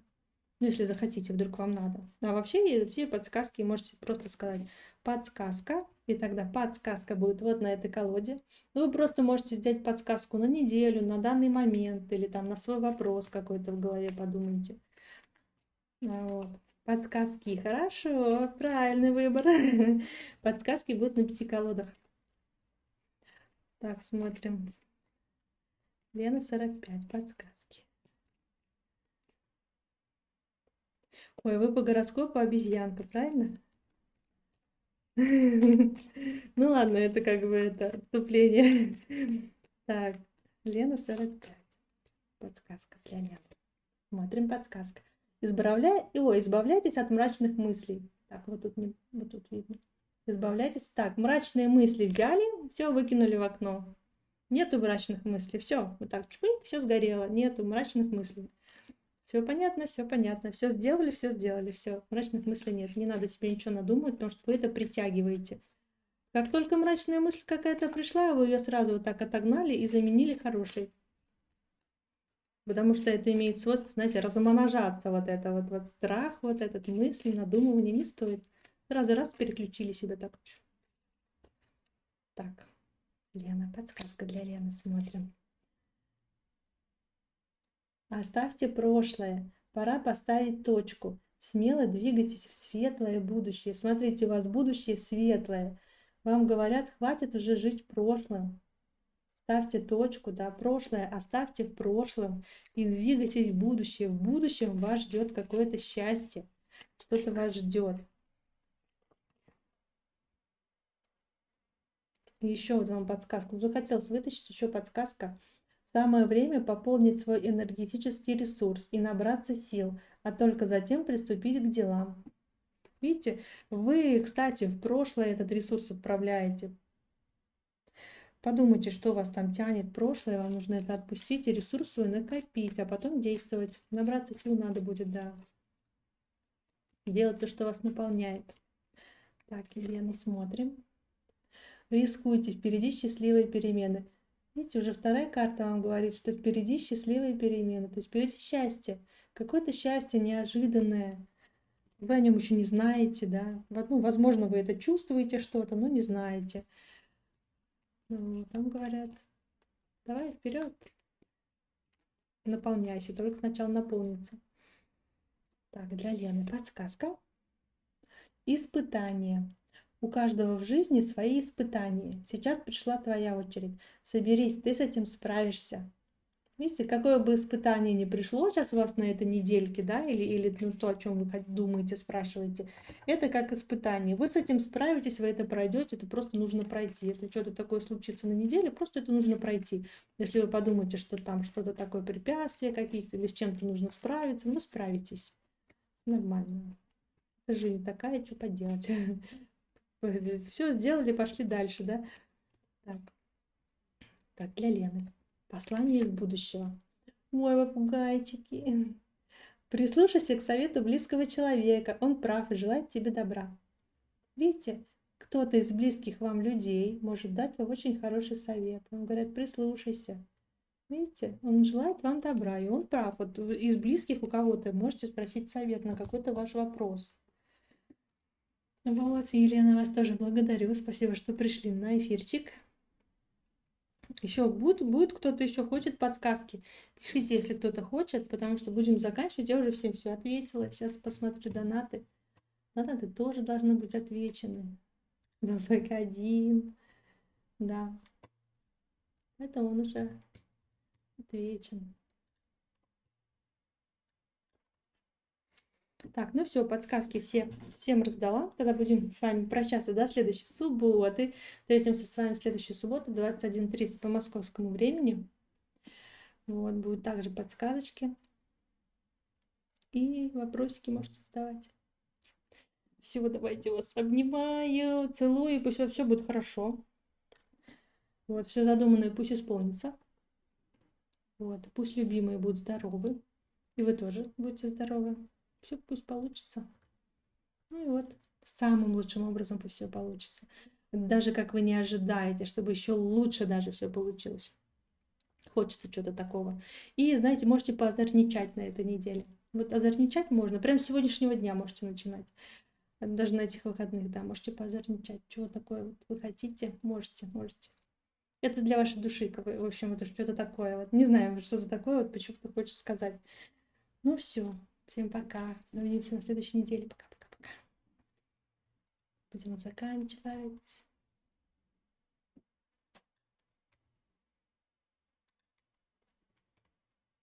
Ну, если захотите, вдруг вам надо. А вообще все подсказки можете просто сказать подсказка, и тогда подсказка будет вот на этой колоде. Ну, вы просто можете сделать подсказку на неделю, на данный момент, или там на свой вопрос какой-то в голове подумайте. Вот. Подсказки, хорошо, правильный выбор. Подсказки будут на 5 колодах. Так, смотрим. Лена 45, подсказки. Ой, вы по гороскопу обезьянка, правильно? Ну ладно, это как бы это вступление. Так, Лена 45. Подсказка для Лены. Смотрим подсказка. Избавляйтесь от мрачных мыслей. Так, вот тут видно. Избавляйтесь. Так, мрачные мысли взяли, все выкинули в окно. Нету мрачных мыслей. Все, вот так, чпынь, все сгорело. Нету мрачных мыслей. Все понятно, все понятно. Все сделали, все. Мрачных мыслей нет. Не надо себе ничего надумывать, потому что вы это притягиваете. Как только мрачная мысль какая-то пришла, вы ее сразу вот так отогнали и заменили хорошей. Потому что это имеет свойство, знаете, размножаться. Вот это вот страх, вот этот мысли, надумывание не стоит. Сразу раз переключили себя так. Так, Лена, подсказка для Лены, смотрим. Оставьте прошлое. Пора поставить точку. Смело двигайтесь в светлое будущее. Смотрите, у вас будущее светлое. Вам говорят, хватит уже жить в прошлом. Ставьте точку, да, прошлое оставьте в прошлом и двигайтесь в будущее. В будущем вас ждет какое-то счастье, что-то вас ждет. Еще вот вам подсказку. Захотелось вытащить еще подсказка. Самое время пополнить свой энергетический ресурс и набраться сил, а только затем приступить к делам. Видите, вы, кстати, в прошлое этот ресурс отправляете. Подумайте, что вас там тянет прошлое, вам нужно это отпустить и ресурс свой накопить, а потом действовать. Набраться сил надо будет, да. Делать то, что вас наполняет. Так, Елена, смотрим. Рискуйте, впереди счастливые перемены. Видите, уже вторая карта вам говорит, что впереди счастливые перемены. То есть впереди счастье. Какое-то счастье неожиданное. Вы о нем еще не знаете, да. Ну, возможно, вы это чувствуете что-то, но не знаете. Ну, там говорят, давай вперед. Наполняйся, только сначала наполнится. Так, для Лены подсказка. Испытание. У каждого в жизни свои испытания. Сейчас пришла твоя очередь. Соберись, ты с этим справишься. Видите, какое бы испытание ни пришло сейчас у вас на этой недельке, да, или ну, то, о чем вы думаете, спрашиваете, это как испытание. Вы с этим справитесь, вы это пройдете, это просто нужно пройти. Если что-то такое случится на неделе, просто это нужно пройти. Если вы подумаете, что там что-то такое, препятствия какие-то, или с чем-то нужно справиться, вы справитесь. Нормально. Это жизнь такая, что поделать. Все сделали, пошли дальше, да? Так, так, для Лены. Послание из будущего. Ой, попугайчики. Прислушайся к совету близкого человека. Он прав и желает тебе добра. Видите, кто-то из близких вам людей может дать вам очень хороший совет. Вам говорят, прислушайся. Видите, он желает вам добра, и он прав. Вот из близких у кого-то можете спросить совет на какой-то ваш вопрос. Вот, Елена, вас тоже благодарю. Спасибо, что пришли на эфирчик. Еще будет кто-то еще хочет подсказки? Пишите, если кто-то хочет, потому что будем заканчивать. Я уже всем все ответила. Сейчас посмотрю донаты. Донаты тоже должны быть отвечены. Был только один. Да. Это он уже отвечен. Так, ну все, подсказки всем раздала. Тогда будем с вами прощаться до следующей субботы. Встретимся с вами в следующую субботу, 21:30 по московскому времени. Вот, будут также подсказочки. И вопросики можете задавать. Все, давайте вас обнимаю, целую, пусть все будет хорошо. Вот, все задуманное пусть исполнится. Вот, пусть любимые будут здоровы. И вы тоже будете здоровы. Все пусть получится. Ну и вот, самым лучшим образом пусть все получится. Даже как вы не ожидаете, чтобы еще лучше даже все получилось. Хочется чего-то такого. И, знаете, можете поозорничать на этой неделе. Вот озорничать можно. Прямо с сегодняшнего дня можете начинать. Даже на этих выходных, да, можете поозорничать. Чего такое вот вы хотите, можете. Это для вашей души, в общем, это что-то такое. Вот не знаю, что-то такое, вот почему-то хочется сказать. Ну все, всем пока. Увидимся на следующей неделе. Пока-пока-пока. Будем заканчивать.